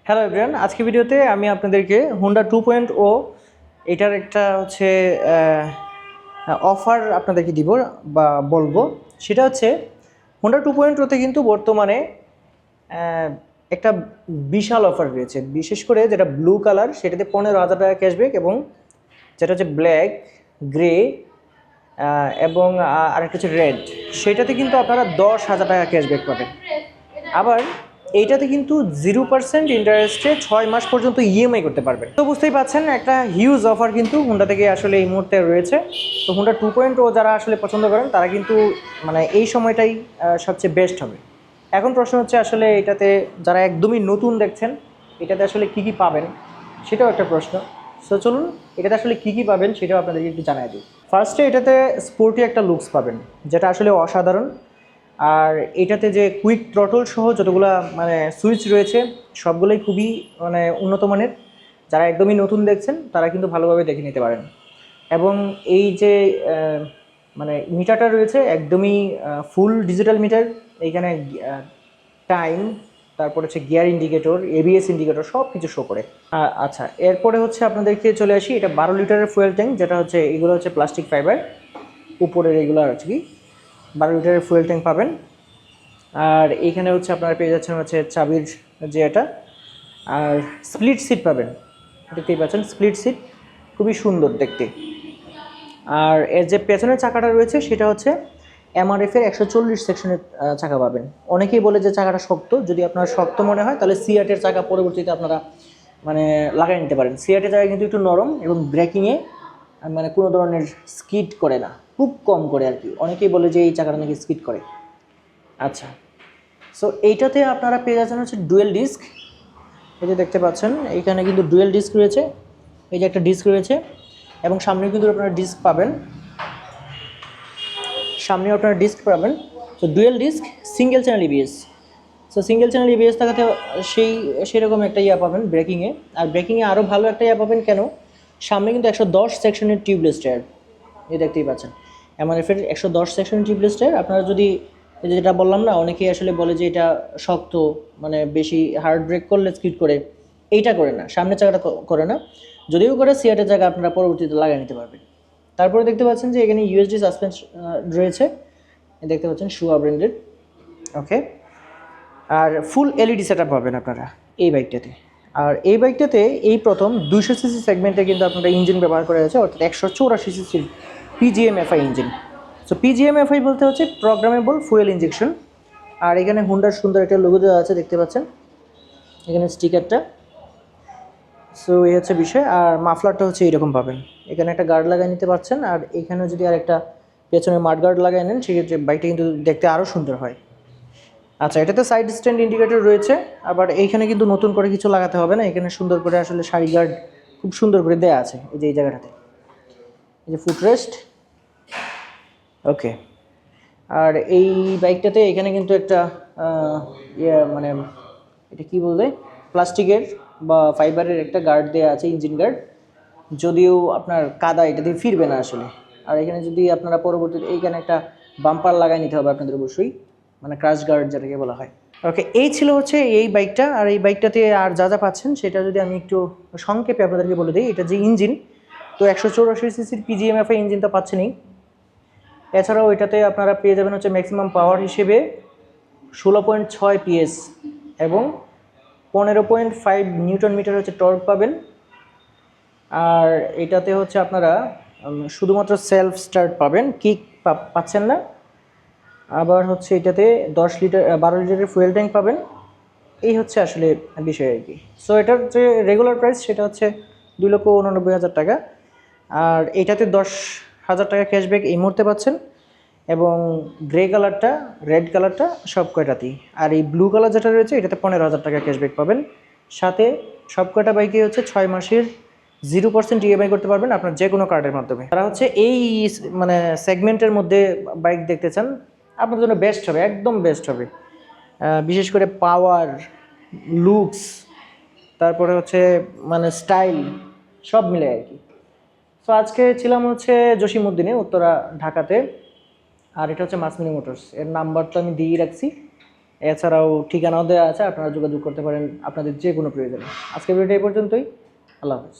Hello everyone, আজকে ভিডিওতে আমি আপনাদেরকে হোন্ডা 2.0 এটার একটা হচ্ছে অফার আপনাদেরকে দিব বা বলবো। সেটা হচ্ছে হোন্ডা 2.0তে কিন্তু বর্তমানে একটা বিশাল অফার রয়েছে, বিশেষ করে যেটা ব্লু কালার সেটাতে 15,000 টাকা ক্যাশব্যাক, এবং যেটা হচ্ছে ব্ল্যাক, গ্রে এবং আরেকটা হচ্ছে রেড, সেটাতে কিন্তু আপনারা 10,000 টাকা ক্যাশব্যাক পাবেন। আবার এইটাতে কিন্তু 0% ইন্টারেস্টে 6 মাস পর্যন্ত ইএমআই করতে পারবেন। তো বুঝতেই পাচ্ছেন একটা হিউজ অফার কিন্তু হোন্ডা থেকে আসলে এই মুহূর্তে রয়েছে। তো হোন্ডা 2.0 যারা আসলে পছন্দ করেন তারা কিন্তু মানে এই সময়টাই সবচেয়ে বেস্ট হবে। এখন প্রশ্ন হচ্ছে আসলে এটাতে যারা একদমই নতুন দেখছেন এটাতে আসলে কি কি পাবেন সেটাও একটা প্রশ্ন। সো চলুন এটাতে আসলে কি কি পাবেন সেটাও আপনাদেরকে একটু জানাই দিই। ফার্স্টে এটাতে স্পোর্টি একটা লুকস পাবেন যেটা আসলে অসাধারণ। আর এটাতে যে কুইক থ্রটল সহ যতগুলো মানে সুইচ রয়েছে সবগুলোই খুবই মানে উন্নত মানের। যারা একদমই নতুন দেখছেন তারা কিন্তু ভালোভাবে দেখে নিতে পারেন। এবং এই যে মানে মিটারটা রয়েছে একদমই ফুল ডিজিটাল মিটার। এইখানে টাইম, তারপর হচ্ছে গিয়ার ইন্ডিকেটর, এবিএস ইন্ডিকেটর সব কিছু শো করে। আচ্ছা, এরপরে হচ্ছে আপনাদেরকে চলে আসি, এটা 12 লিটারের ফুয়েল ট্যাঙ্ক, যেটা হচ্ছে এগুলো হচ্ছে প্লাস্টিক ফাইবার উপরের, এগুলো আর কি 12 লিটারের ফুয়েল ট্যাঙ্ক পাবেন। আর এইখানে হচ্ছে আপনারা পেয়ে যাচ্ছেন হচ্ছে চাবির যে এটা, আর স্প্লিট সিট পাবেন, দেখতেই পাচ্ছেন স্প্লিট সিট, খুবই সুন্দর দেখতে। আর এর যে পেছনের চাকাটা রয়েছে সেটা হচ্ছে এমআরএফের 140 সেকশনের চাকা পাবেন। অনেকেই বলে যে চাকাটা শক্ত, যদি আপনার শক্ত মনে হয় তাহলে সিআটের চাকা পরবর্তীতে আপনারা মানে লাগাই নিতে পারেন। সিআটের চাকা কিন্তু একটু নরম এবং ব্রেকিংয়ে মানে কোনো ধরনের স্কিড করে না, খুব কম করে আর কি। অনেকেই বলে যে এই চাকাটা নাকি স্কিড করে। আচ্ছা, সো এইটাতে আপনারা পেয়ে যাচ্ছেন হচ্ছে ডুয়েল ডিস্ক। এই যে দেখতে পাচ্ছেন এইখানে কিন্তু ডুয়েল ডিস্ক রয়েছে, এই যে একটা ডিস্ক রয়েছে, এবং সামনেও কিন্তু আপনারা ডিস্ক পাবেন, সামনেও আপনারা ডিস্ক পাবেন। তো dual disk, single channel EBS. So single channel EBS থাকাতে সেরকম একটা ইয়া পাবেন ব্রেকিংয়ে। আর ব্রেকিংয়ে আরও ভালো একটা ইয়া পাবেন কেন, সামনে কিন্তু 110 সেকশনের টিউবলেস টায়ার, এই দেখতেই পাচ্ছেন এমআরএফের 110 সেকশনের টিউবলেস টায়ার। আপনারা যদি যেটা বললাম না, অনেকেই আসলে বলে যে এটা শক্ত, মানে বেশি হার্ড ব্রেক করলে স্কিড করে, এইটা করে না, সামনের জায়গাটা করে না। যদিও করে সিয়াটের জায়গা আপনারা পরবর্তীতে লাগিয়ে নিতে পারবেন। তারপরে দেখতে পাচ্ছেন যে এখানে ইউএসডি সাসপেনশন রয়েছে, দেখতে পাচ্ছেন শুয়া ব্র্যান্ডেড। ওকে, আর ফুল এলইডি সেটআপ পাবেন আপনারা এই বাইকটাতে। আর এই বাইকটাতে এই প্রথম 200 সিসি সেগমেন্টে কিন্তু আপনারা ইঞ্জিন ব্যবহার করা হয়েছে, অর্থাৎ 184 সিসির পিজিএমএফআই ইঞ্জিন। সো পিজিএমএফআই বলতে হচ্ছে প্রোগ্রামেবল ফুয়েল ইঞ্জেকশন। আর এখানে হুন্ডার সুন্দর একটা লোগো দেওয়া আছে, দেখতে পাচ্ছেন এখানে স্টিকারটা। সো এই হচ্ছে বিষয়। আর মাফলারটা হচ্ছে এইরকম পাবেন, এখানে একটা গার্ড লাগাই নিতে পারছেন। আর এখানে যদি আর একটা পেছনে মাড গার্ড লাগাই নেন সেক্ষেত্রে বাইকটা কিন্তু দেখতে আরও সুন্দর হয়। আচ্ছা, এটাতে সাইড স্ট্যান্ড ইন্ডিকেটর রয়েছে। আবার এইখানে কিন্তু নতুন করে কিছু লাগাতে হবে না, এখানে সুন্দর করে আসলে সারি গার্ড খুব সুন্দর করে দেয়া আছে এই যে এই জায়গাটাতে, এই যে ফুটরেস্ট। ওকে, আর এই বাইকটাতে এখানে কিন্তু একটা মানে এটা কি বলবে, প্লাস্টিকের বা ফাইবারের একটা গার্ড দেওয়া আছে, ইঞ্জিন গার্ড। যদিও আপনার কাদা এটা দিয়ে ফিরবে না আসলে। আর এখানে যদি আপনারা পরবর্তীতে এইখানে একটা বাম্পার লাগাই নিতে হবে আপনাদের অবশ্যই, মানে ক্রাশ গার্ড যেটাকে বলা হয়। ওকে, এই ছিল হচ্ছে এই বাইকটা। আর এই বাইকটাতে আর যা যা পাচ্ছেন সেটা যদি আমি একটু সংক্ষেপে আপনাদেরকে বলে দিই। এটা যে ইঞ্জিন, তো 184 সিসির পিজিএমএফআই ইঞ্জিন তো পাচ্ছেনই। এছাড়াও এটাতে আপনারা পেয়ে যাবেন হচ্ছে ম্যাক্সিমাম পাওয়ার হিসেবে 16.6 পিএস এবং 15.5 নিউটন মিটার হচ্ছে টর্ক পাবেন। আর এটাতে হচ্ছে আপনারা শুধুমাত্র সেলফ স্টার্ট পাবেন, কিক পাচ্ছেন না। আবার হচ্ছে এটাতে 12 লিটারের ফুয়েল ট্যাঙ্ক পাবেন। এই হচ্ছে আসলে বিষয় আর কি। সো এটার যে রেগুলার প্রাইস সেটা হচ্ছে 2,89,000 টাকা। আর এটাতে 10,000 টাকা ক্যাশব্যাক এই মুহূর্তে পাচ্ছেন, এবং গ্রে কালারটা, রেড কালারটা সব কয়টাতেই। আর এই ব্লু কালার যেটা রয়েছে এটাতে 15,000 টাকা ক্যাশব্যাক পাবেন। সাথে সব কয়টা বাইকে হচ্ছে 6 মাসের 0% ইএমআই করতে পারবেন আপনার যে কোনো কার্ডের মাধ্যমে। তারা হচ্ছে এই মানে সেগমেন্টের মধ্যে বাইক দেখতে চান, আপনার জন্য বেস্ট হবে, একদম বেস্ট হবে। বিশেষ করে পাওয়ার, লুকস, তারপরে হচ্ছে মানে স্টাইল সব মিলে আর কি। সো আজকে ছিলাম হচ্ছে জসিমউদ্দিনে, উত্তরা ঢাকাতে। আর এটা হচ্ছে মাসমিনি মোটরস, এর নাম্বার তো আমি দিয়েই রাখছি। এছাড়াও ঠিকানাও দেওয়া আছে, আপনারা যোগাযোগ করতে পারেন আপনাদের যে কোনো প্রয়োজনে। আজকের ভিডিওটা এই পর্যন্তই। আল্লাহ হাফেজ।